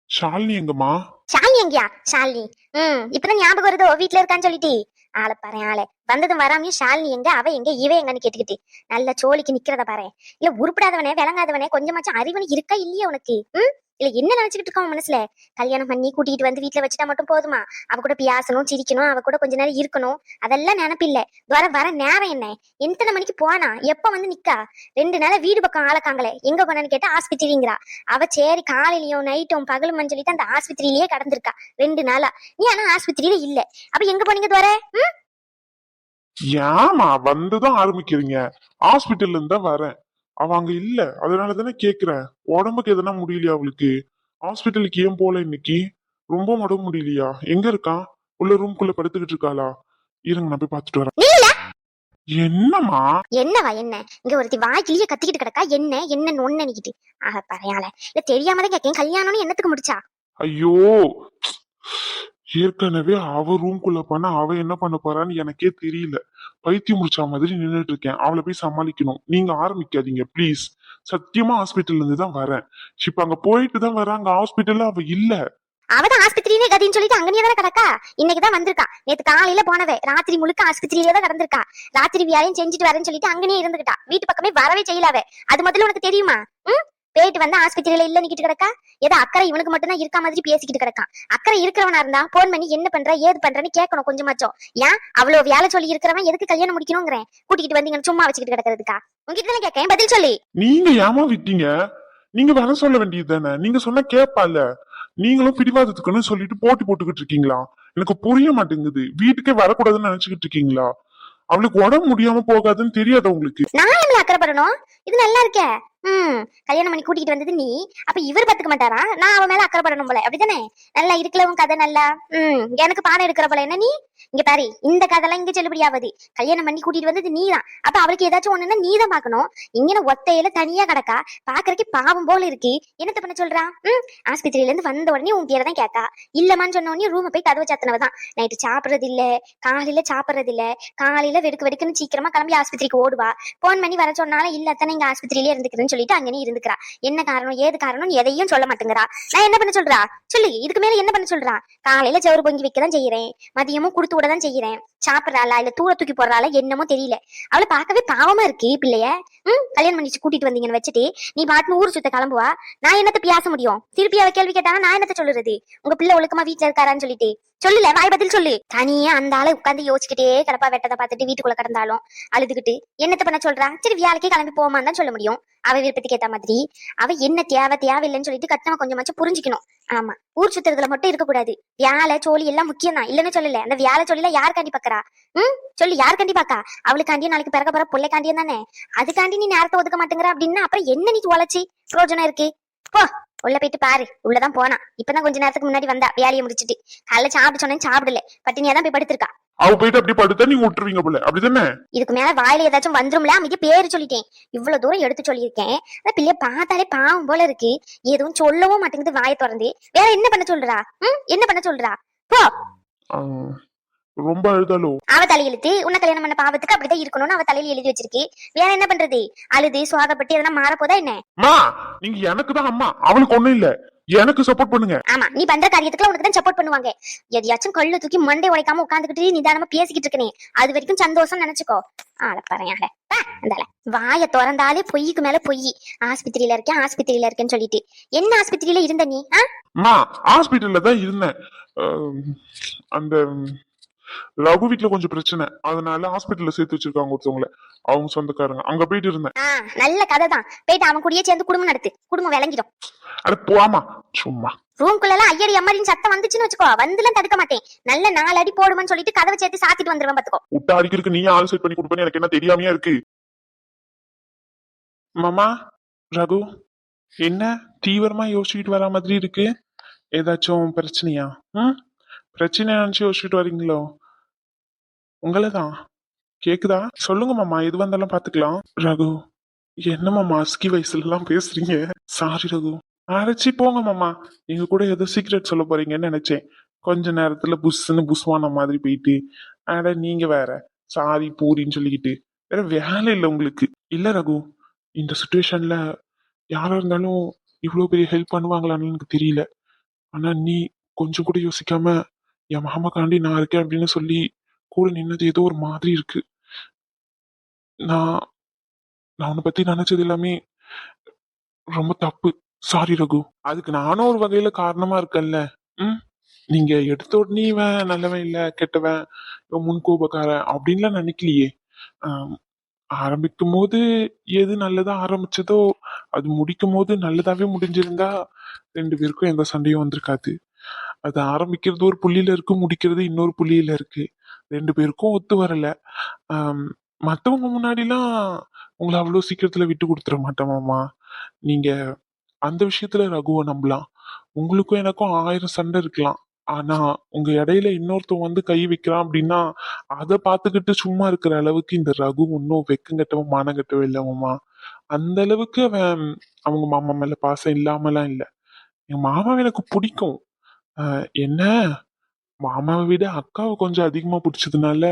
ஷாலினி எங்கம்மா? ஷாலினி எங்கயா? ஷாலினி இப்பதான் ஞாபகம் வருதோ வீட்டுல இருக்கான்னு சொல்லிட்டு. ஆளை பாரு ஆளை, வந்ததும் வராமையும் ஷாலினி எங்க, அவ எங்க, இவ எங்கன்னு கேட்டுக்கிட்டு நல்ல சோழிக்கு நிக்கிறத பாரு. இல்ல உருப்படாதவனே, விளங்காதவனே, கொஞ்சமாச்சும் அறிவனு இருக்கா இல்லையா உனக்கு? இல்ல என்ன நினைச்சுக்கிட்டு இருக்கோம் மனசுல? கல்யாணம் பண்ணி கூட்டிட்டு வந்து வீட்டுல வச்சுட்டா மட்டும் போதுமா? அவ கூட பேசணும், சிரிக்கணும், அவ கூட கொஞ்ச நேரம் இருக்கணும், அதெல்லாம் நினப்பில்ல. வர வர நேரம் என்ன? எத்தனை மணிக்கு போனா, எப்ப வந்து நிக்கா? 2 நாளா வீடு பக்கம் ஆளக்காங்களே, எங்க போனான்னு கேட்டா ஆஸ்பத்திரிங்கிறா. அவ சரி காலையிலயும் நைட்டும் பகலும் சொல்லிட்டு அந்த ஆஸ்பத்திரியிலேயே கடந்திருக்கா 2 நாளா. நீ ஆனா ஆஸ்பத்திரியில இல்ல. அப்ப எங்க போனீங்க வர? ஏமா வந்துதான் ஆரம்பிக்கிறீங்க? ஹாஸ்பிட்டல்ல இருந்தா வரேன். அவ அங்க இல்ல, அதனாலதானே கேக்குறேன். உடம்புக்கு எதனா முடியலையா அவளுக்கு? ஹாஸ்பிட்டலுக்கு ஏன் போல இன்னைக்கு? ரொம்ப உடம்பு முடியலையா? எங்க இருக்கா? உள்ள ரூம்குள்ள படுத்துக்கிட்டு இருக்காளா? இருங்க நான் போய் பாத்துட்டு வரேன். என்னம்மா? என்னவா என்ன? இங்க ஒருத்தி வாய்க்கிலேயே கத்திக்கிட்டு கிடக்கா. என்ன என்னன்னு ஒண்ணு நினைக்கிட்டு பறையால இல்ல தெரியாமதான் கேட்கேன். கல்யாணம்னு என்னத்துக்கு முடிச்சா? ஐயோ, ஏற்கனவே அவ ரூம்குள்ள போனா அவ என்ன பண்ண போறான்னு எனக்கே தெரியல. பைத்தியம் முடிச்ச மாதிரி நின்னுட்டு இருக்கேன். அவளை போய் சமாளிக்கணும். நீங்க ஆரம்பிக்காதீங்க ப்ளீஸ். சத்தியமா ஹாஸ்பிட்டல்ல இருந்து தான் வரேன். இப்ப அங்க போயிட்டு தான் வரேன். அங்க ஹாஸ்பிட்டல்ல அவ இல்ல. அவதான் ஆஸ்பத்திரியிலே கதின்னு சொல்லிட்டு அங்கனே தானே கிடக்கா. இன்னைக்குதான் வந்திருக்கா. நேத்து காலையில போனவே ராத்திரி முழுக்க ஆஸ்பத்திரியிலே தான் கிடந்திருக்கா. ராத்திரி வியாழையும் செஞ்சுட்டு வரேன்னு சொல்லிட்டு அங்கனே இருந்துகிட்டா. வீட்டு பக்கமே வரவே செய்யலாவே. அது முதல்ல உனக்கு தெரியுமா? போயிட்டு வந்து ஆஸ்பத்திரியில இல்ல நிக்கிட்டு கிடக்கா. ஏதோ அக்கறை இவனுக்கு மட்டும் தான் இருக்கா மாதிரி பேசிக்கிட்டு கிடக்கான். அக்கறை இருக்கிறவனா இருந்தா போன் பண்ணி என்ன பண்ற ஏது பண்றன்னு கேட்கணும் கொஞ்சமாச்சும். ஏன் அவ்வளவு வேலை சொல்லி இருக்கிறவன் எதுக்கு கல்யாணம் முடிக்கணுங்கிறேன்? கூட்டிக்கிட்டு வந்தீங்கன்னு சும்மா வச்சுக்கிட்டு கிடக்கிறதுக்கா? உங்ககிட்ட தானே கேட்கேன், பதில் சொல்லி. நீங்க ஏமா விட்டீங்க? நீங்க வர சொல்ல வேண்டியது தானே? நீங்க சொன்னா கேப்பால. நீங்களும் பிடிவாதத்துக்குன்னு சொல்லிட்டு போட்டி போட்டுக்கிட்டு இருக்கீங்களா? எனக்கு புரிய மாட்டேங்குது. வீட்டுக்கே வரக்கூடாதுன்னு நினைச்சுக்கிட்டு இருக்கீங்களா? அவளுக்கு உடம்பு முடியாம போகாதுன்னு தெரியாத உங்களுக்கு? நான் என்ன அக்கறைப்படணும்? இது நல்லா இருக்கே. கல்யாணம் பண்ணி கூட்டிட்டு வந்தது நீ. அப்ப இவர் பாத்துக்க மாட்டாரா? நான் அவன் மேல அக்கறைப்படணும் போல, அப்படித்தானே? நல்லா இருக்கலவும் கதை நல்லா. எனக்கு பாடம் எடுக்கிற போல என்ன நீ? இங்க பாரு, இந்த கதைலாம் இங்க செல்லுபடி ஆகுது. கல்யாணம் பண்ணி கூட்டிட்டு வந்தது நீதான். அப்ப அவளுக்கு ஏதாச்சும் ஒண்ணுன்னா நீதான் பாக்கணும். இங்க ஒத்தையில தனியா கிடக்கா. பாக்குறதுக்கு பாவம் போல இருக்கு. என்னத்த பண்ண சொல்றா? ஆஸ்பத்திரியில இருந்து வந்த உடனே உன் பேரை தான் கேட்கா. இல்லமான்னு சொன்ன உடனே ரூம போய் கதவை சாத்தினவதான். நைட்டு சாப்பிடுறது இல்ல, காலையில சாப்பிடுறது இல்ல, காலையில வெடுக்குன்னு சீக்கிரமா கிளம்பி ஆஸ்பத்திரிக்கு ஓடுவா. போன் பண்ணி வர சொன்னாலும் இல்ல தானே இங்க ஆஸ்பத்திரியிலே இருந்துக்கிறேன்னு சொல்லிட்டு அங்கனே இருந்துக்கிறா. என்ன காரணம் ஏது காரணம் எதையும் சொல்ல மாட்டேங்கிறா. நான் என்ன பண்ண சொல்றா சொல்லு? இதுக்கு மேல என்ன பண்ண சொல்றா? காலையில சோறு பொங்கி வைக்கதான் செய்யறேன், மதியமும் கொடுத்து விடதான் செய்யறேன். சாப்பிடறாளா இல்ல தூர தூக்கி போடுறாளா என்னமோ தெரியல. அவளை பார்க்கவே பாவமா இருக்கு பிள்ளைய. கல்யாணம் பண்ணிச்சு கூட்டிட்டு வந்தீங்கன்னு வச்சுட்டு நீ பாட்டுன்னு ஊர் சுத்த கிளம்புவா. நான் என்னத்த பேச முடியும்? திருப்பி அவ கேள்வி கேட்டானா நான் என்னத்த சொல்லுறது? உங்க பிள்ளை ஒழுக்கமா வீட்டுல இருக்காரான்னு சொல்லிட்டு சொல்லுல, வாய் பதில் சொல்லு. தனியா அந்த ஆளை உட்காந்து யோசிச்சுக்கிட்டே கிடப்பா. வெட்டதை பார்த்துட்டு வீட்டுக்குள்ள கிடந்தாலும் அழுதுகிட்டு என்னத்த பண்ண சொல்றா? சரி வியாழைக்கே கிளம்பி போமான்னு தான் சொல்ல முடியும். அவ விருப்பத்துக்கு ஏத்த மாதிரி. அவ என்ன தேவையில்லைன்னு சொல்லிட்டு கட்டணமா கொஞ்சமாச்சும் புரிஞ்சுக்கணும். ஆமா, ஊர் சுத்துறதுல மட்டும் இருக்கக்கூடாது. வியாழ சோழி எல்லாம் முக்கியம் தான், இல்லன்னு சொல்லல. அந்த வியாழ சோழில யாருக்காண்டி பாக்குறா? சொல்லி யாருக்காண்டி பாக்கா? அவளுக்காண்டியும் நாளைக்கு பிறக்க போற பிள்ளைக்காண்டியும் தானே. அதுக்காண்டி நீ நேரத்தை ஒதுக்க மாட்டேங்கிற அப்படின்னா அப்புறம் என்ன நீ உழைச்சி பிரோஜனம் இருக்கு? போ உள்ள போயிட்டு பாரு. உள்ளதான் போனா. இப்பதான் கொஞ்ச நேரத்துக்கு முன்னாடி வந்தா வேலையை முடிச்சிட்டு. காலைல சாப்பிட சொன்னேன், சாப்பிடல, பட்டினியாதான் போய் படுத்திருக்கா. அவ போயிட்டு அப்படி படுத்தா நீங்க விட்டுருவீங்க போல, அப்படிதானே? இதுக்கு மேல வாயில ஏதாச்சும் வந்துரும்ல, அமைதி பேரு சொல்லிட்டேன். இவ்வளவு தூரம் எடுத்து சொல்லியிருக்கேன். அந்த பிள்ளைய பார்த்தாலே பாவம் போல இருக்கு. எதுவும் சொல்லவும் மாட்டேங்குது வாயை திறந்து. வேற என்ன பண்ண சொல்றா? என்ன பண்ண சொல்றா? போ. ரொம்ப அழுதாலோ? அவ தலையெழுத்து உன்னை கல்யாணம் பண்ண பாவத்துக்கு அப்படிதான் இருக்கணும்னு அவ தலையில எழுதி வச்சிருக்கு. வேற என்ன பண்றது? அழுது சுவாதப்பட்டு எதனா மாற போதா என்ன? நீங்க எனக்கு தான் அம்மா, அவளுக்கு ஒண்ணும் இல்ல. எனக்கு சப்போர்ட் பண்ணுங்க. ஆமா, நீ பண்ற காரியத்துக்கு உனக்கு தான் சப்போர்ட் பண்ணுவாங்க. எதையாச்சும் கல்லு தூக்கி மண்டை உடைக்காம உட்காந்துக்கிட்டு நிதானமா பேசிக்கிட்டு இருக்கனே, அது வரைக்கும் சந்தோஷம் நினைச்சுக்கோ. பாருங்க அந்த வாய திறந்தாலே பொய்க்கு மேல பொய். ஆஸ்பத்திரியில இருக்கேன்னு சொல்லிட்டு என்ன ஆஸ்பத்திரியில இருந்த நீ? ஹாஸ்பிட்டல்ல தான் இருந்தேன். அந்த ரகு வீட்டுல கொஞ்சம் பிரச்சனை, அதனால ஹாஸ்பிட்டல்ல சேர்த்து வச்சிருக்காங்க ஒருத்தவங்கள, அவங்க சொந்தக்காரங்க. அங்க போயிட்டு இருந்தேன். நல்ல கதை தான். போயிட்டு அவன் கூடயே சேர்ந்து குடும்பம் நடத்து, குடும்பம் விளங்கிடும். அட போமா சும்மா. ரூம்குள்ள எல்லாம் ஐயடி அம்மாரின்னு சத்தம் வந்துச்சுன்னு வச்சுக்கோ, வந்துலாம் தடுக்க மாட்டேன். நல்ல 4 அடி போடுமான்னு சொல்லிட்டு கதவை சேர்த்து சாத்திட்டு வந்துருவேன் பாத்துக்கோ. விட்டா அடிக்கிறதுக்கு நீ ஆள் செட் பண்ணி கொடுப்பேன்னு எனக்கு என்ன தெரியாமையா இருக்கு? மாமா, ரகு என்ன தீவிரமா யோசிச்சுட்டு வர மாதிரி இருக்கு? ஏதாச்சும் பிரச்சனையா? பிரச்சனை நினைச்சு யோசிச்சுட்டு வரீங்களோ? உங்களதான் கேக்குதா? சொல்லுங்க மாமா, எது வந்தாலும் பாத்துக்கலாம். ரகு, என்ன மாமா அஸ்கி வயசுல எல்லாம் பேசுறீங்க? சாரி ரகு. அரைச்சி போங்க மாமா, எங்க கூட ஏதோ சீக்ரெட் சொல்ல போறீங்கன்னு நினைச்சேன். கொஞ்ச நேரத்துல புஷ்ன்னு புஷ்வான மாதிரி போயிட்டு அட நீங்க வேற சாரி பூரின்னு சொல்லிக்கிட்டு வேற வேலை இல்லை உங்களுக்கு. இல்ல ரகு, இந்த சுச்சுவேஷன்ல யாரா இருந்தாலும் இவ்வளவு பெரிய ஹெல்ப் பண்ணுவாங்களான்னு எனக்கு தெரியல. ஆனா நீ கொஞ்சம் கூட யோசிக்காம என் மாமாக்காண்டி நான் இருக்கேன் அப்படின்னு சொல்லி கூட நின்னது ஏதோ ஒரு மாதிரி இருக்கு. நான் நான் உன்னை பத்தி நினைச்சது எல்லாமே ரொம்ப தப்பு. சாரி ரகு. அதுக்கு நானும் ஒரு வகையில காரணமா இருக்கேன்ல. ம். நீங்க எடுத்த உடனே இவன் நல்லவன் இல்ல கெட்டவன், இவன் முன்கோபக்காரன் அப்படின்லாம் நினைக்கலையே. ஆம், ஆரம்பிக்கும் போது எது நல்லதா ஆரம்பிச்சதோ அது முடிக்கும் போது நல்லதாவே முடிஞ்சிருந்தா ரெண்டு பேருக்கும் எந்த சண்டையும் வந்திருக்காது. அது ஆரம்பிக்கிறது ஒரு புள்ளியில இருக்கு, முடிக்கிறது இன்னொரு புள்ளியில இருக்கு. ரெண்டு பேருக்கும் ஒத்து வரல. ஆம், மத்தவங்க முன்னாடிலாம் உங்களை அவ்வளவு சீக்கிரத்துல விட்டு கொடுத்துட மாட்டேன் மாமா. நீங்க அந்த விஷயத்துல ரகுவை நம்பலாம். உங்களுக்கும் எனக்கும் 1000 சண்டை இருக்கலாம். ஆனா உங்க இடையில இன்னொருத்தன் வந்து கை வைக்கிறான் அப்படின்னா அதை பார்த்துக்கிட்டு சும்மா இருக்கிற அளவுக்கு இந்த ரகு ஒன்னும் வெக்கங்கட்டவன் மானங்கட்டவன் இல்ல மாமா. அந்த அளவுக்கு அவன் அவங்க மாமா மேல பாசம் இல்லாமலாம் இல்ல. என் மாமாவை எனக்கு பிடிக்கும். என்ன மாமாவை விட அக்காவை கொஞ்சம் அதிகமா பிடிச்சதுனால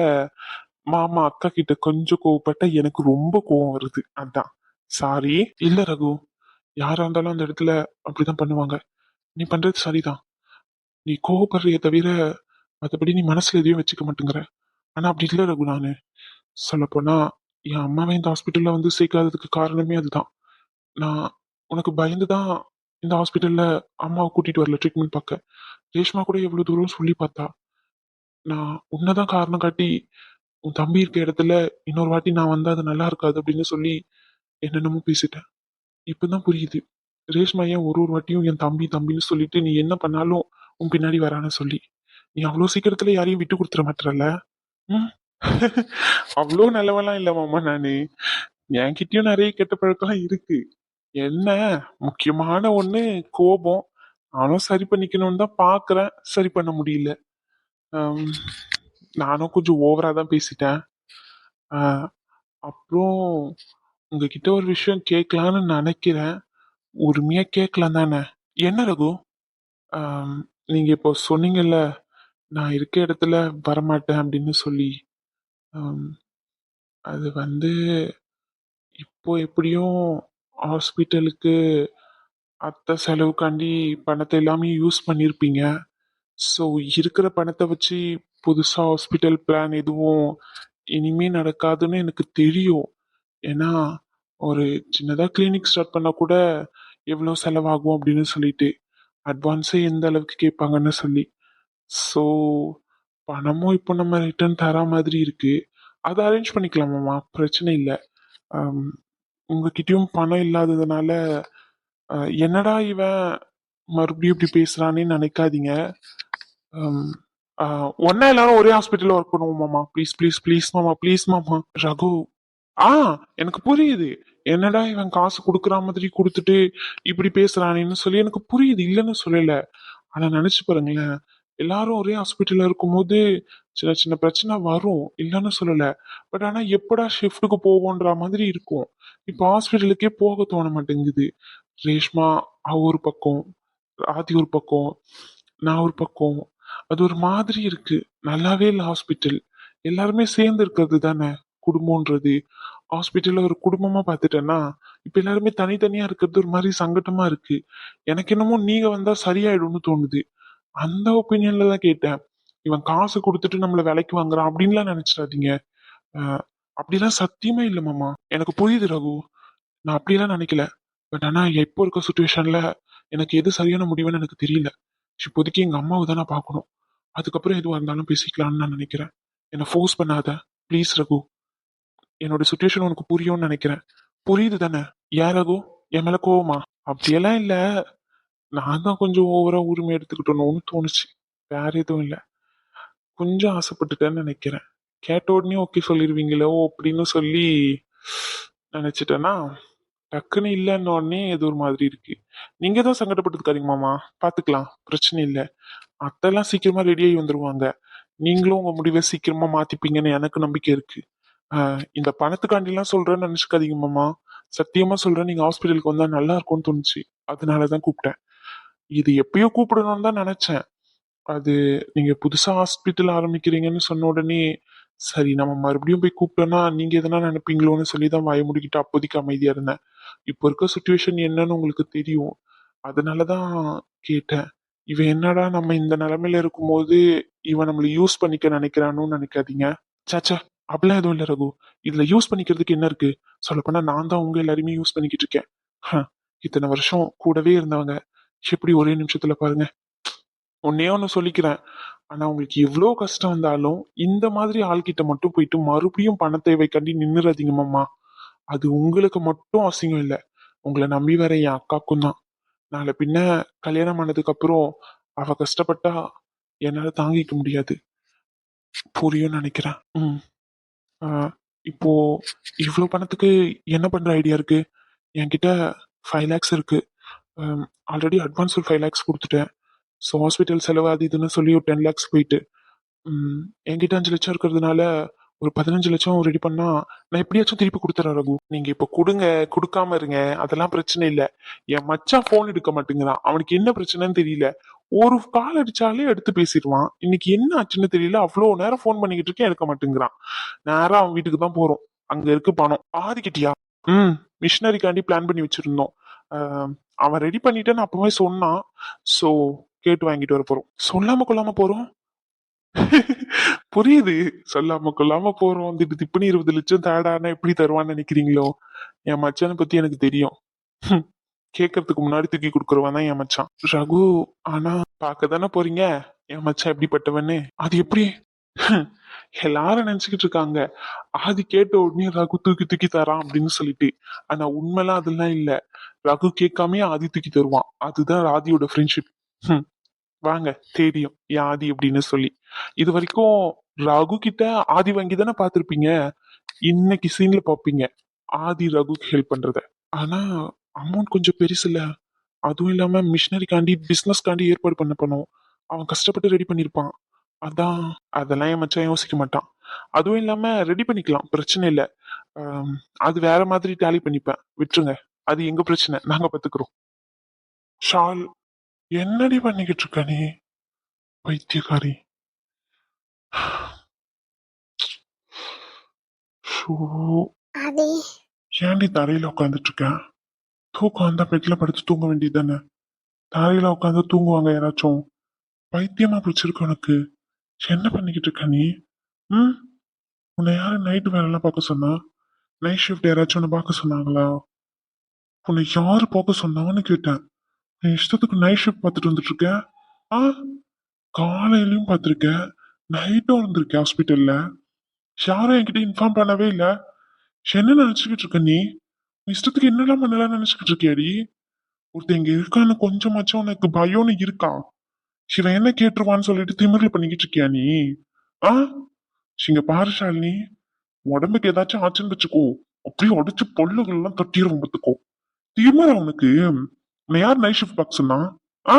மாமா அக்கா கிட்ட கொஞ்சம் கோவப்பட்டா எனக்கு ரொம்ப கோவம் வருது. அதான். சாரி. இல்ல ரகு, யாரா இருந்தாலும் அந்த இடத்துல அப்படிதான் பண்ணுவாங்க. நீ பண்றது சரிதான். நீ கோவப்படுறிய தவிர மத்தபடி நீ மனசுல எதையும் வச்சுக்க மாட்டேங்கிற. ஆனா அப்படி இல்ல ரகு. நானு சொல்லப்போனா என் அம்மாவை இந்த ஹாஸ்பிட்டல்ல வந்து சேர்க்காததுக்கு காரணமே அதுதான். நான் உனக்கு பயந்துதான் இந்த ஹாஸ்பிட்டல்ல அம்மாவை கூட்டிட்டு வரல ட்ரீட்மெண்ட் பார்க்க. ரேஷ்மா கூட எவ்வளவு தூரம் சொல்லி பார்த்தா. நான் உன்னதான் காரணம் காட்டி உன் தம்பி இருக்க இடத்துல இன்னொரு வாட்டி நான் வந்தா அது நல்லா இருக்காது அப்படின்னு சொல்லி என்னென்னமோ பேசிட்டேன். இப்பதான் புரியுது ரேஷ்மா ஏன் ஒரு ஒரு வாட்டியும் என் தம்பி தம்பின்னு சொல்லிட்டு நீ என்ன பண்ணாலும் உன் பின்னாடி வரான்னு சொல்லி. நீ அவ்வளவு சீக்கிரத்துல யாரையும் விட்டு கொடுத்துட மாட்டல. ம். அவ்வளோ நல்லவெல்லாம் இல்ல மாமா நானு. என்கிட்டயும் நிறைய கெட்ட பழக்கம் இருக்கு. என்ன முக்கியமான ஒண்ணு கோபம். நானும் சரி பண்ணிக்கணும்னு தான் பாக்குறேன், சரி பண்ண முடியல. ஆம், நானும் கொஞ்சம் ஓவரா தான் பேசிட்டேன். ஆஹ், அப்புறம் உங்ககிட்ட ஒரு விஷயம் கேட்கலான்னு நினைக்கிறேன். உரிமையா கேட்கலாம் தானே? என்ன ரகு? ஆம், நீங்க இப்போ சொன்னீங்கல்ல நான் இருக்க இடத்துல வரமாட்டேன் அப்படின்னு சொல்லி. ஆம், அது வந்து இப்போ எப்படியும் ஹாஸ்பிட்டலுக்கு அத்தை செலவுக்காண்டி பணத்தை எல்லாமே யூஸ் பண்ணியிருப்பீங்க. ஸோ இருக்கிற பணத்தை வச்சு புதுசா ஹாஸ்பிட்டல் பிளான் எதுவும் இனிமே நடக்காதுன்னு எனக்கு தெரியும். ஏன்னா ஒரு சின்னதா கிளினிக் ஸ்டார்ட் பண்ணா கூட எவ்வளவு செலவாகும் அப்படின்னு சொல்லிட்டு அட்வான்ஸே எந்த அளவுக்கு கேட்பாங்கன்னு சொல்லி. ஸோ பணமும் இப்போ நம்ம ரிட்டர்ன் தர மாதிரி இருக்கு. அதை அரேஞ்ச் பண்ணிக்கலாமாம்மா, பிரச்சனை இல்லை. உங்ககிட்டயும் பணம் இல்லாததுனால என்னடா இவன் மறுபடியும் இப்படி பேசுறானே நினைக்காதீங்க. ஹம், ஒன்னா எல்லாரும் ஒரே ஹாஸ்பிட்டல்ல ஒர்க் பண்ணுவோம் மாமா. ப்ளீஸ் ப்ளீஸ் ப்ளீஸ் மாமா, ப்ளீஸ் மாமா. ரகு. ஆ, எனக்கு புரியுது. என்னடா இவன் காசு கொடுக்குற மாதிரி கொடுத்துட்டு இப்படி பேசுறானேன்னு சொல்லி எனக்கு புரியுது, இல்லைன்னு சொல்லல. ஆனா நினைச்சு பாருங்களேன், எல்லாரும் ஒரே ஹாஸ்பிட்டல்ல இருக்கும்போது சின்ன சின்ன பிரச்சனை வரும், இல்லைன்னு சொல்லல. பட் ஆனா எப்படா ஷிஃப்ட்டுக்கு போவோன்ற மாதிரி இருக்கும். இப்போ ஹாஸ்பிட்டலுக்கே போக தோண மாட்டேங்குது. ரேஷ்மா அவ ஒரு பக்கம், ஆதி ஒரு பக்கம், நான் ஒரு பக்கம். அது ஒரு மாதிரி இருக்கு. நல்லாவே இல்லை ஹாஸ்பிட்டல். எல்லாருமே சேர்ந்து இருக்கிறது தானே குடும்பம்ன்றது. ஹாஸ்பிட்டல்ல ஒரு குடும்பமா பார்த்துட்டேன்னா இப்ப எல்லாருமே தனித்தனியா இருக்கிறது ஒரு மாதிரி சங்கட்டமா இருக்கு. எனக்கு என்னமோ நீங்க வந்தா சரியாயிடும்னு தோணுது. அந்த ஒப்பீனியன்ல தான் கேட்டேன். இவன் காசு கொடுத்துட்டு நம்மள விலைக்கு வாங்குறான் அப்படின்லாம் நினைச்சிடாதீங்க. அஹ் அப்படிலாம் சத்தியமே இல்லை மாமா. எனக்கு புரியுது ரகு, நான் அப்படிலாம் நினைக்கல. பட் ஆனா இப்போ இருக்க சுச்சுவேஷன்ல எனக்கு எது சரியான முடிவுன்னு எனக்கு தெரியல. இப்போதைக்கு எங்க அம்மாவை தான் நான் பார்க்கணும். அதுக்கப்புறம் எதுவாக இருந்தாலும் பேசிக்கலாம்னு நான் நினைக்கிறேன். என்னை ஃபோர்ஸ் பண்ணாத ப்ளீஸ் ரகு. என்னோட சுச்சுவேஷன் உனக்கு புரியும்னு நினைக்கிறேன். புரியுது தானே? ஏன் ரகு, என் மேல கோவமா? அப்படியெல்லாம் இல்ல. நான் தான் கொஞ்சம் ஓவரா உரிமை எடுத்துக்கிட்டோன்னு தோணுச்சு. வேற எதுவும் இல்ல. கொஞ்சம் ஆசைப்பட்டுட்டேன்னு நினைக்கிறேன். கேட்ட உடனே ஓகே சொல்லிடுவீங்களோ அப்படின்னு சொல்லி நினைச்சிட்டேன்னா டக்குன்னு இல்லைன்ன உடனே இது ஒரு மாதிரி இருக்கு. நீங்க தான் சங்கடப்பட்டுக்காதீங்க மாமா. பாத்துக்கலாம், பிரச்சனை இல்லை. அத்தெல்லாம் சீக்கிரமா ரெடியாகி வந்துருவாங்க. நீங்களும் உங்க முடிவை சீக்கிரமா மாத்திப்பீங்கன்னு எனக்கு நம்பிக்கை இருக்கு. இந்த பணத்துக்காண்டிலாம் சொல்றேன்னு நினைச்சுக்காதீங்க மாமா. சத்தியமா சொல்றேன், நீங்க ஹாஸ்பிட்டலுக்கு வந்தா நல்லா இருக்கும்னு தோணுச்சு. அதனாலதான் கூப்பிட்டேன். இது எப்பயோ கூப்பிடணும்னு தான் நினைச்சேன். அது நீங்க புதுசா ஹாஸ்பிட்டல் ஆரம்பிக்கிறீங்கன்னு சொன்ன உடனே சரி நம்ம மறுபடியும் போய் கூப்பிட்டோம்னா நீங்க எதனா நினைப்பீங்களோன்னு சொல்லி தான் வாய முடிக்கிட்டு அப்போதைக்கு அமைதியா இருந்தேன். இப்போ இருக்க சுச்சுவேஷன் என்னன்னு உங்களுக்கு தெரியும். அதனாலதான் கேட்டேன். இவன் என்னடா நம்ம இந்த நிலைமையில இருக்கும்போது இவன் நம்மள யூஸ் பண்ணிக்க நினைக்கிறான்னு நினைக்காதீங்க. சாச்சா, அப்படிலாம் எதுவும் இல்ல ரகு. இதுல யூஸ் பண்ணிக்கிறதுக்கு என்ன இருக்கு? சொல்லப்போனா நான் தான் உங்க எல்லாரையுமே யூஸ் பண்ணிக்கிட்டு இருக்கேன். ஹ, இத்தனை வருஷம் கூடவே இருந்தவங்க எப்படி ஒரே நிமிஷத்துல பாருங்க. ஒன்னே ஒன்னு சொல்லிக்கிறேன். ஆனா உங்களுக்கு எவ்வளவு கஷ்டம் வந்தாலும் இந்த மாதிரி ஆள்கிட்ட மட்டும் போயிட்டு மறுபடியும் பண தேவை கண்டி நின்னுறாதீங்க மாமா. அது உங்களுக்கு மட்டும் அசிங்கம் இல்ல, உங்களை நம்பி வர என் அக்காக்கும் தான். நாளை பின்ன கல்யாணம் ஆனதுக்கு அப்புறம் அவ கஷ்டப்பட்டா என்னால தாங்கிக்க முடியாது. புரியும் நினைக்கிறேன். ஆஹ் இப்போ இவ்வளவு பணத்துக்கு என்ன பண்ற ஐடியா இருக்கு? என்கிட்ட 5 lakhs இருக்கு. ஆல்ரெடி அட்வான்ஸ் ஒரு 5 lakhs கொடுத்துட்டேன். ஸோ ஹாஸ்பிட்டல் செலவு அது இதுன்னு சொல்லி ஒரு 10 lakhs போயிட்டு, என்கிட்ட 5 லட்சம் இருக்கிறதுனால ஒரு 15 லட்சம் ரெடி பண்ணா நான் எப்படியாச்சும் திருப்பி கொடுத்துறேன் ரகு. நீங்க இப்ப கொடுங்க, கொடுக்காம இருங்க, அதெல்லாம் பிரச்சனை இல்ல. என் மச்சான் போன் எடுக்க மாட்டேங்கிறான். அவனுக்கு என்ன பிரச்சனைன்னு தெரியல. ஒரு கால் அடிச்சாலே எடுத்து பேசிடுவான். இன்னைக்கு என்ன ஆச்சுன்னு தெரியல, அவ்வளவு நேரம் போன் பண்ணிக்கிட்டு இருக்கேன், எடுக்க மாட்டேங்கிறான். நேரா அவன் வீட்டுக்கு தான் போறோம். அங்க இருக்கு பணம். ஆதிக்கிட்டியா? ம் மிஷினரிக்காண்டி பிளான் பண்ணி வச்சிருந்தோம். ஆஹ் அவன் ரெடி பண்ணிட்டேன்னு அப்பவே சொன்னான். சோ கேட்டு வாங்கிட்டு வர போறோம். சொல்லாம கொள்ளாம போறோம். புரியுது. சொல்லாம கொள்ளாம போறோம். திப்புன்னு 20 லட்சம் தேடானா எப்படி தருவான்னு நினைக்கிறீங்களோ? என் மச்சானை பத்தி எனக்கு தெரியும். கேட்கறதுக்கு முன்னாடி தூக்கி கொடுக்குறவன் தான் என் மச்சான் ரகு. ஆனா பார்க்க தானே போறீங்க என் மச்சான் எப்படிப்பட்டவன்னு. அது எப்படி? எல்லாரும் நினைச்சுக்கிட்டு இருக்காங்க ஆதி கேட்ட உடனே ரகு தூக்கி தூக்கி தரான் அப்படின்னு சொல்லிட்டு. ஆனா உண்மைலாம் அதெல்லாம் இல்ல. ரகு கேட்காமயே ஆதி தூக்கி தருவான். அதுதான் ஆதியோட ஃப்ரெண்ட்ஷிப். வாங்க தெரியும் என் ஆதி அப்படின்னு சொல்லி. இது வரைக்கும் ரகு கிட்ட ஆதி வாங்கி தானே பாத்திருப்பீங்க. இன்னைக்கு சீன்ல பாப்பீங்க ஆதி ரகுக்கு ஹெல்ப் பண்றத. ஆனா அமௌண்ட் கொஞ்சம் பெருசு இல்ல? அதுவும் இல்லாம மிஷினரிக்காண்டி பிசினஸ்காண்டி ஏற்பாடு பண்ண பணம். அவன் கஷ்டப்பட்டு ரெடி பண்ணிருப்பான். அதான். அதெல்லாம் என் மச்சான் யோசிக்க மாட்டான். அதுவும் இல்லாம ரெடி பண்ணிக்கலாம், பிரச்சனை இல்ல. ஆம், அது வேற மாதிரி டேலி பண்ணிப்பேன், விட்டுருங்க. அது எங்க பிரச்சனை, நாங்க பாத்துக்கிறோம். ஷால், என்னடி பண்ணிக்கிட்டு இருக்க நீ பைத்தியக்காரி? ஷோ, ஆதி, ஏன்டி தரையில உட்காந்துட்டு இருக்க? தூக்கம் வந்தா பெட்ல படுத்து தூங்க வேண்டியது தானே. தரையில உட்காந்து தூங்குவாங்க யாராச்சும்? பைத்தியமா பிடிச்சிருக்கு உனக்கு? என்ன பண்ணிக்கிட்டு இருக்க நீ? ம் உன்னை யாரு நைட்டு வேலைலாம் பார்க்க சொன்னா? நைட் ஷிஃப்ட் யாராச்சும் உன்னை பார்க்க சொன்னாங்களா? உன்னை யாரு பார்க்க சொன்னாங்கன்னு கேட்டேன். நீ இஷ்டத்துக்கு நைட் ஷிஃப்ட் பார்த்துட்டு வந்துட்டு இருக்க. ஆ, காலையிலயும் பார்த்துருக்கேன், நைட்டும் இருந்திருக்கேன் ஹாஸ்பிட்டல்ல. யாரும் என்கிட்ட இன்ஃபார்ம் பண்ணவே இல்ல. என்ன நினைச்சுக்கிட்டு இருக்க நீ? உன் இஷ்டத்துக்கு என்னெல்லாம் பண்ணலாம் நினைச்சுக்கிட்டு இருக்கியாடி? ஒருத்தன் இங்க இருக்கான்னு கொஞ்சமாச்சும் உனக்கு பயம்னு இருக்கா? இவன் என்ன கேட்டுருவான்னு சொல்லிட்டு திமிரல் பண்ணிக்கிட்டு இருக்கியா நீ? ஆ, இங்க பாரு ஷாலினி, உடம்புக்கு ஏதாச்சும் ஆச்சுன்னு வச்சுக்கோ, அப்படியே உடைச்சு பொல்லுகள் எல்லாம் தட்டிடுவோம் பார்த்துக்கோ. திமிர அவனுக்கு. உன்னை யார் நைட் ஷிஃப்ட் பார்க்க சொன்னா? ஆ,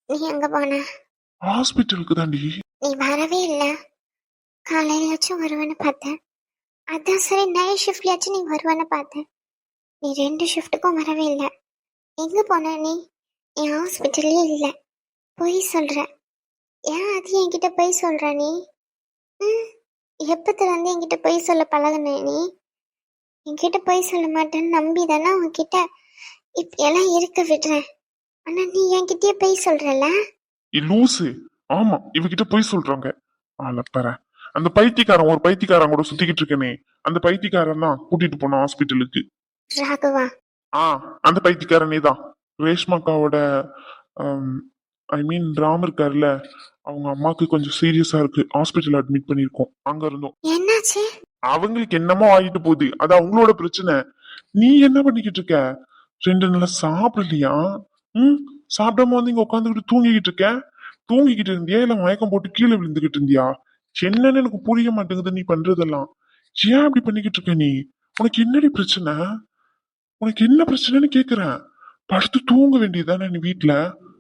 நீ எங்க போன? ஹாஸ்பிட்டலுக்கு தாண்டி. நீ வரவே இல்ல. காலையிலாச்சும் வருவேன்னு பார்த்தேன். அதான் சரி, நைட் ஷிஃப்ட்லயாச்சும் நீ வருவேன்னு பார்த்தேன். நீ 2 ஷிஃப்ட்டுக்கும் வரவே இல்லை. எங்க போன நீ? என் ஹாஸ்பிட்டல்லே இல்லை. பொய் சொல்ற. ஏன் அது என்கிட்ட பொய் சொல்ற நீ? ம், எப்பத்துல இருந்து என்கிட்ட பொய் சொல்ல பழகுன நீ? என்கிட்ட பொய் சொல்ல மாட்டேன்னு நம்பி தானே உன்கிட்ட இப்படியெல்லாம் இருக்க விடுறேன். ஆனா நீ என்கிட்டயே பொய் சொல்றல. லூசு. ஆமா, இவகிட்ட போய் சொல்றாங்க. ஆளப்பற. அந்த பைத்தியக்காரன், ஒரு பைத்தியக்காரன் கூட சுத்திக்கிட்டு இருக்கனே, அந்த பைத்தியக்காரன் தான் கூட்டிட்டு போனான் ஹாஸ்பிட்டலுக்கு. ராகுவா? ஆ, அந்த பைத்தியக்காரனே தான். ரேஷ்மாக்காவோட ஐ மீன் ராம் இருக்காருல்ல, அவங்க அம்மாக்கு கொஞ்சம் சீரியஸா இருக்கு, ஹாஸ்பிட்டல் அட்மிட் பண்ணிருக்கோம். அங்க இருந்தோம். என்னாச்சு? அவங்களுக்கு என்னமோ ஆகிட்டு போகுது, அது அவங்களோட பிரச்சனை. நீ என்ன பண்ணிக்கிட்டு இருக்க? 2 நாளா சாப்பிடலையா? ம் சாப்பிடாம வந்து இங்க உட்காந்துக்கிட்டு தூங்கிக்கிட்டு இருக்க. தூங்கிக்கிட்டு இருந்தியா இல்ல மயக்கம் போட்டு கீழே விழுந்துகிட்டு இருந்தியா? என்னன்னு எனக்கு புரிய மாட்டேங்குது நீ பண்றதெல்லாம். ஏன் அப்படி பண்ணிக்கிட்டு இருக்க நீ? உனக்கு என்னடி பிரச்சனை? உனக்கு என்ன பிரச்சனைன்னு கேக்குறேன். படுத்து தூங்க வேண்டியதுதானே நீ வீட்டுல?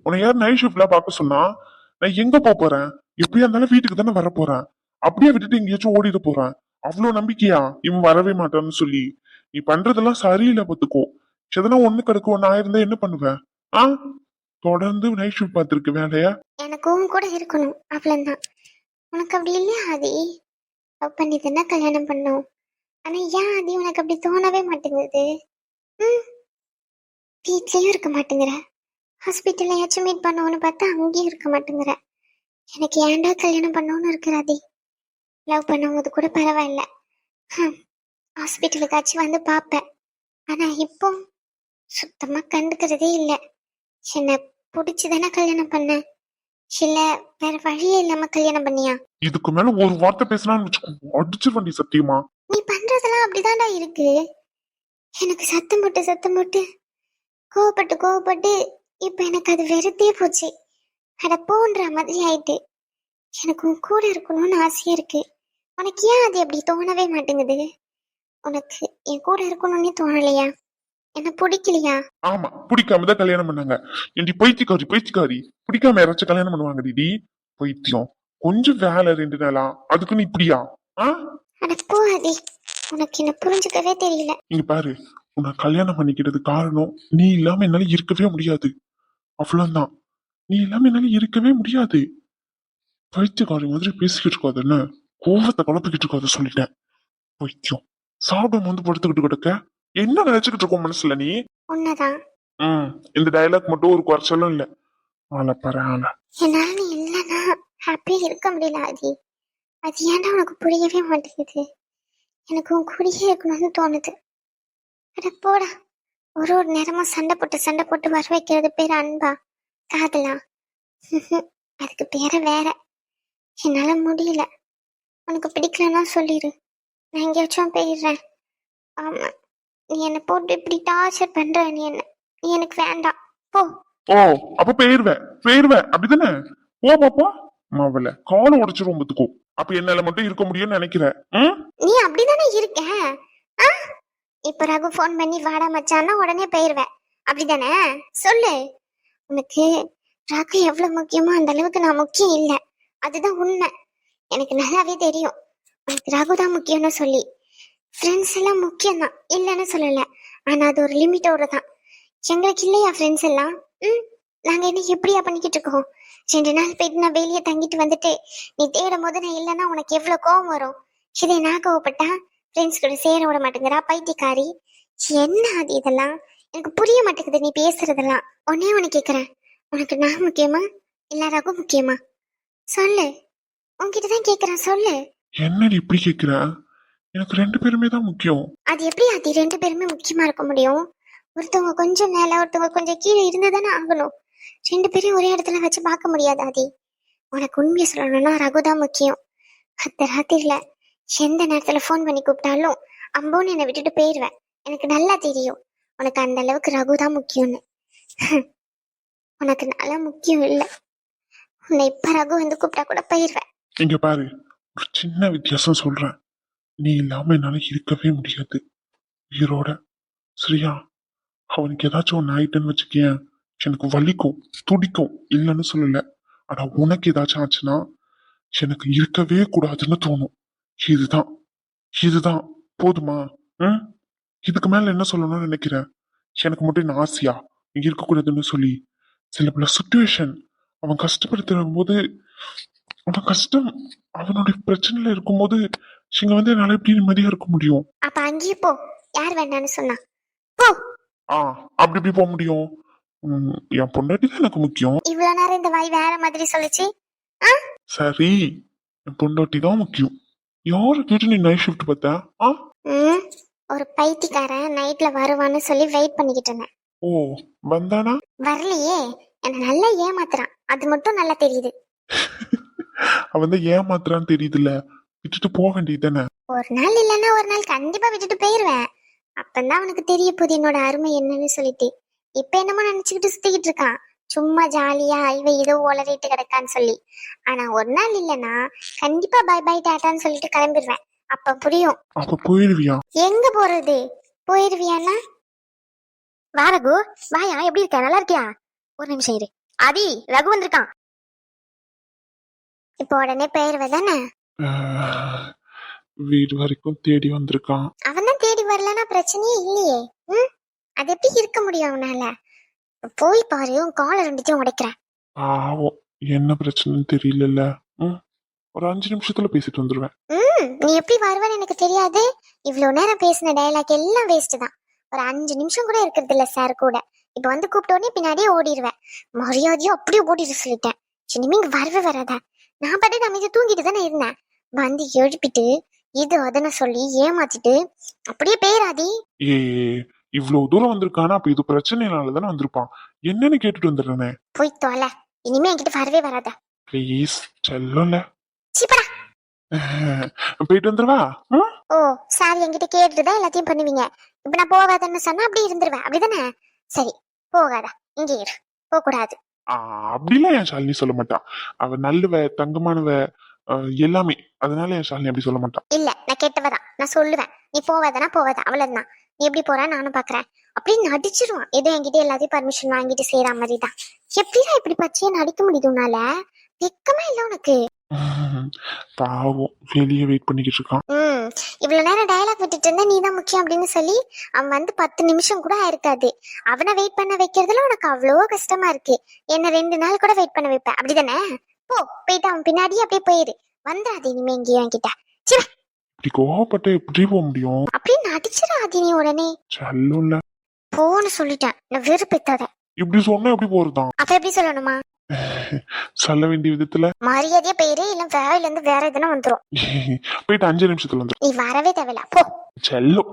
உன்னை யார் நைட் ஷிஃப்ட்ல பார்க்க சொன்னா? நான் எங்க போறேன்? எப்படியா இருந்தாலும் வீட்டுக்கு தானே வர போறேன். அப்படியே விட்டுட்டு எங்கேயாச்சும் ஓடிட போறேன். அவ்வளவு நம்பிக்கையா இவன் வரவே மாட்டான்னு சொல்லி? நீ பண்றதெல்லாம் சரியில்லை பாத்துக்கோ. எதனா ஒண்ணு கிடக்கு, ஒன்னு ஆயிருந்தா என்ன பண்ணுவேன்? ஆ, தொடர்ந்து நைட் ஷிஃப்ட் பார்த்திருக்க வேலையா? எனக்கும் கூட இருக்கணும் அவ்வளவுதான். உனக்கு அப்படி இல்லையா ஆதி? லவ் பண்ணி தானே கல்யாணம் பண்ணோம். ஆனா ஏன் ஆதி உனக்கு அப்படி தோணவே மாட்டேங்குது? ம், வீட்லயும் இருக்க மாட்டேங்கிற, ஹாஸ்பிட்டல்லையாச்சும் மீட் பண்ணுவோன்னு பார்த்தா அங்கேயும் இருக்க மாட்டேங்கிற. எனக்கு ஏன்டா கல்யாணம் பண்ணோன்னு இருக்கிறாதி. லவ் பண்ணும்போது கூட பரவாயில்ல, ஹாஸ்பிட்டலுக்காச்சும் வந்து பார்ப்பேன். ஆனா இப்போ சுத்தமா கண்டுக்கிறதே இல்லை. என்ன பிடிச்சுதானே கல்யாணம் பண்ண, இல்ல வேற வழியே இல்லாம கல்யாணம் பண்ணியா? இதுக்கு மேல ஒரு வார்த்தை பேசினான்னு வச்சுக்கோ, அடிச்சிருவண்டி சத்தியமா. நீ பண்றதெல்லாம் அப்படிதான்டா இருக்கு. எனக்கு சத்தம் போட்டு கோவப்பட்டு இப்ப எனக்கு அது வெறுத்தே போச்சு. அட போன்ற மாதிரி ஆயிட்டு. எனக்கு உன் கூட இருக்கணும்னு ஆசையா இருக்கு. உனக்கு ஏன் அது அப்படி தோணவே மாட்டேங்குது? உனக்கு என் கூட இருக்கணும்னே தோணலையா? என்ன பிடிக்கலையா? ஆமா, பிடிக்காம தான் கல்யாணம் பண்ணாங்க. ஏண்டி பைத்தியக்காரி பிடிக்காம யாராச்சும் கல்யாணம் பண்ணுவாங்க டிடி? பைத்தியம். கொஞ்சம் வேலை 2 நாளா, அதுக்கு நீ இப்படியா? அட போ ஆதி, உனக்கு என்ன புரிஞ்சுக்கவே தெரியல. இங்க பாரு, உன்னை கல்யாணம் பண்ணிக்கிறது காரணம் நீ இல்லாம என்னால இருக்கவே முடியாது, அவ்வளவுதான். நீ இல்லாம என்னால இருக்கவே முடியாது. பைத்தியக்காரி மாதிரி பேசிக்கிட்டு இருக்காதுன்னு கோவத்தை குழப்பிக்கிட்டு இருக்காத சொல்லிட்டேன். பைத்தியம். சாப்பிடும் வந்து படுத்துக்கிட்டு கிடக்க என்ன நினைச்சுக்கிட்டு இருக்கோம் மனசுல நீ? உன்னதான். இந்த டயலாக் மட்டும் ஒரு குறைச்சலும் இல்ல. ஆள பாரு ஆள. என்னால நீ இல்லைன்னா ஹாப்பியா இருக்க முடியல ஆதி. அது ஏன்டா உனக்கு புரியவே மாட்டேங்குது? எனக்கு உன் கூடயே இருக்கணும்னு தோணுது. அட போடா. ஒரு நேரமும் சண்டை போட்டு வர வைக்கிறது பேர் அன்பா, காதலா? அதுக்கு பேர வேற. என்னால முடியல. உனக்கு பிடிக்கலன்னா சொல்லிடு, நான் எங்கேயாச்சும் போயிடுறேன். ஆமா, நீ என்னை போட்டு இப்படி டார்ச்சர் பண்ற. நீ எனக்கு வேண்டாம், போ. ஓ, அப்ப போயிருவேன் அப்படிதானே? போ பாப்பா. மாவல காலை உடைச்சிரும் பத்துக்கோ. அப்ப என்னால மட்டும் இருக்க முடியும்னு நினைக்கிற? நீ அப்படிதானே இருக்க. இப்ப ரகு போன் பண்ணி வாடா மச்சான்னா உடனே போயிருவேன், அப்படிதானே? சொல்லு. உனக்கு ரகு எவ்வளவு முக்கியமோ அந்த அளவுக்கு நான் முக்கியம் இல்ல, அதுதான் உண்மை. எனக்கு நல்லாவே தெரியும் உனக்கு ரகு தான் முக்கியம்னு சொல்லி. ஃப்ரெண்ட்ஸ் எல்லாம் முக்கியம் தான், இல்லைன்னு சொல்லல. ஆனா அது ஒரு லிமிட்டோட தான். எங்களுக்கு இல்லையா ஃப்ரெண்ட்ஸ் எல்லாம்? நாங்க என்ன எப்படியா பண்ணிக்கிட்டு இருக்கோம்? 2 நாள் போயிட்டு நான் வெளியே தங்கிட்டு வந்துட்டு நீ தேடும் போது நான் இல்லைன்னா உனக்கு எவ்வளவு கோவம் வரும். இதை நான் கோவப்பட்டா ஃப்ரெண்ட்ஸ் கூட சேர விட மாட்டேங்கிறா பைத்தியக்காரி. என்ன அது இதெல்லாம்? எனக்கு புரிய மாட்டேங்குது நீ பேசுறதெல்லாம். ஒன்னே ஒன்னு கேக்குறேன், உனக்கு நான் முக்கியமா இல்ல ரகு முக்கியமா? சொல்லு, உன்கிட்டதான் கேக்குறேன், சொல்லு. என்ன இப்படி கேக்குற? எனக்கு 2 பேருமே தான் முக்கியம். அது எப்படி அது 2 பேருமே முக்கியமா இருக்க முடியும்? ஒருத்தவங்க கொஞ்சம் மேல ஒருத்தவங்க கொஞ்சம் கீழே இருந்துதானே ஆகணும். 2 பேரையும் ஒரே இடத்துல வச்சு பார்க்க முடியாது ஆதி. உனக்கு உண்மையை சொல்லணும்னா ரகுதான் முக்கியம். அத்த ராத்திரில எந்த நேரத்துல போன் பண்ணி கூப்பிட்டாலும் அம்போன்னு என்னை விட்டுட்டு போயிடுவேன். எனக்கு நல்லா தெரியும் உனக்கு அந்த அளவுக்கு ரகுதான் முக்கியம்னு. உனக்கு நல்லா முக்கியம் இல்ல. உன்னை இப்ப ரகு வந்து கூப்பிட்டா கூட போயிடுவேன். இங்க பாரு, ஒரு சின்ன வித்தியாசம் சொல்றேன். நீ இல்லாம என்னால இருக்கவே முடியாது உயிரோட, சரியா? அவனுக்கு ஏதாச்சும் ஒன்று ஆயிட்டுன்னு வச்சுக்கேன், எனக்கு வலிக்கும் துடிக்கும், இல்லைன்னு சொல்லல. ஆனா உனக்கு ஏதாச்சும் ஆச்சுன்னா எனக்கு இருக்கவே கூடாதுன்னு தோணும். இதுதான் இதுதான் போதுமா? இதுக்கு மேல என்ன சொல்லணும்னு நினைக்கிறேன்? எனக்கு மட்டும் என்ன ஆசையா இங்க இருக்கக்கூடாதுன்னு சொல்லி? சில பல சுச்சுவேஷன் அவன் கஷ்டப்படுத்தும் போது, அவன் கஷ்டம் அவனுடைய பிரச்சனையில இருக்கும்போது இங்க வந்து என்னால எப்படி நிம்மதியா இருக்க முடியும்? அப்ப அங்கேயே போ, யார் வேண்டான்னு சொன்னா? போ. அப்படி எப்படி போக முடியும்? என் பொண்டாட்டி தான் எனக்கு முக்கியம். இவ்வளவு நேரம் இந்த வாய் வேற மாதிரி சொல்லிச்சு. சரி, என் பொண்டாட்டி தான் முக்கியம். யாரு கேட்டு நீ நைட் ஷிஃப்ட் பார்த்த? ஒரு பைத்தியக்காரன் நைட்ல வருவான்னு சொல்லி வெயிட் பண்ணிக்கிட்டு இருந்தேன். ஓ, வந்தானா? வரலையே, என்ன நல்லா ஏமாத்துறான், அது மட்டும் நல்லா தெரியுது. அவன் தான் ஏமாத்துறான்னு தெரியுதுல்ல, விட்டுட்டு போக வேண்டியது தானே? ஒரு நாள் இல்லைன்னா ஒரு நாள் கண்டிப்பா விட்டுட்டு போயிருவேன். அப்பந்தான் அவனுக்கு தெரிய போகுது என்னோட அருமை என்னன்னு சொல்லிட்டு. இப்ப என்னமோ நினைச்சுக்கிட்டு சுத்திக்கிட்டு இருக்கான், சும்மா ஜாலியா இவ ஏதோ ஒளறிட்டு கிடக்கான்னு சொல்லி. ஆனா ஒரு நாள் இல்லைன்னா கண்டிப்பா பை பை டாட்டான்னு சொல்லிட்டு கிளம்பிடுவேன். அப்ப புரியும். அப்ப போயிருவியா? எங்க போறது? போயிருவியானா? வா ரகு, வாயா, எப்படி இருக்க? நல்லா இருக்கியா? ஒரு நிமிஷம் இரு ஆதி, ரகு வந்திருக்கான். இப்போ உடனே போயிருவதானே? வீடு வரைக்கும் தேடி வந்திருக்கான். அவன் தான் தேடி வரலன்னா பிரச்சனையே இல்லையே. அது எப்படி இருக்க முடியும் அவனால? போய் பாரு, உன் காலை 2 உடைக்கிறேன். பாவம், என்ன பிரச்சனைன்னு தெரியல. ஒரு 5 நிமிஷத்துல பேசிட்டு வந்துருவேன். நீ எப்படி வருவேன்னு எனக்கு தெரியாது. இவ்வளவு நேரம் பேசின டயலாக் எல்லாம் வேஸ்ட் தான். ஒரு 5 நிமிஷம் கூட இருக்கிறது இல்ல சார் கூட. இப்ப வந்து கூப்பிட்டோடனே பின்னாடியே ஓடிடுவேன். மரியாதையும் அப்படியே ஓடிடு சொல்லிட்டேன். இனிமே இங்க வரவே வராத. நான் பாட்டு அமைதியா தூங்கிட்டு தானே இருந்தேன். வந்து எழுப்பிட்டு இது அதன சொல்லி ஏமாத்திட்டு அப்படியே பேராதி. ஏ இவ்வளவு தூரம் வந்திருக்கானா, அப்ப இது பிரச்சனைனால தானே வந்திருப்பான். என்னன்னு கேட்டுட்டு வந்துடுறேனே. போய் தொலை. இனிமே என்கிட்ட வரவே வராத. ப்ளீஸ் செல்லல. சீப்படா. போயிட்டு வந்துருவா. ஓ சாரி, என்கிட்ட கேட்டுதான் எல்லாத்தையும் பண்ணுவீங்க. இப்ப நான் போகாதன்னு சொன்னா அப்படி இருந்துருவேன், அப்படிதானே? சரி போகாத, இங்கே இரு, போக கூடாது. அப்படிலாம் என் ஷாலினி சொல்ல மாட்டான். அவ நல்லவ, தங்கமானவ, எல்லாமே. அதனால என் ஷாலினி அப்படி சொல்ல மாட்டான். இல்ல, நான் கேட்டவதான், நான் சொல்லுவேன். நீ போவாதனா போவாத, அவ்வளவுதான். நீ எப்படி போற நானும் பாக்குறேன் அப்படின்னு நடிச்சிருவான். ஏதோ என்கிட்ட எல்லாத்தையும் பர்மிஷன் வாங்கிட்டு செய்யற மாதிரிதான். எப்படிதான் இப்படி பச்சையா நடிக்க முடியுது உன்னால? வெக்கமா இல்ல உனக்கு? பாவம், வெளியே வெயிட் பண்ணிக்கிட்டு இருக்கான். இவ்வளவு நேரம் டயலாக் விட்டுட்டு இருந்தா நீ தான் முக்கியம் அப்படின்னு சொல்லி அவன் வந்து 10 நிமிஷம் கூட ஆயிருக்காது. அவனை வெயிட் பண்ண வைக்கிறதுல உனக்கு அவ்வளவோ கஷ்டமா இருக்கு. என்ன 2 நாள் கூட வெயிட் பண்ண வைப்ப, அப்படிதானே? போயிட்டு அவன் பின்னாடியே அப்படியே போயிரு. வந்துடாது இனிமே எங்கேயும் என்கிட்ட. இப்படி கோவப்பட்ட எப்படி போக முடியும்? அப்படியே நடிச்சிடாது நீ உடனே. சொல்லுல போன்னு சொல்லிட்டேன், நான் வெறுப்பேத்தாத. இப்படி சொன்னா எப்படி போறதான்? அப்ப எப்படி சொல்லணுமா? சொல்ல வேண்டிய விதத்துல மரியாதையா போயிரு, இல்ல வேலையில இருந்து வேற எதுனா வந்துரும். போயிட்டு 5 நிமிஷத்துல வந்துடும். நீ வரவே தேவையில்ல, போ. செல்லும்.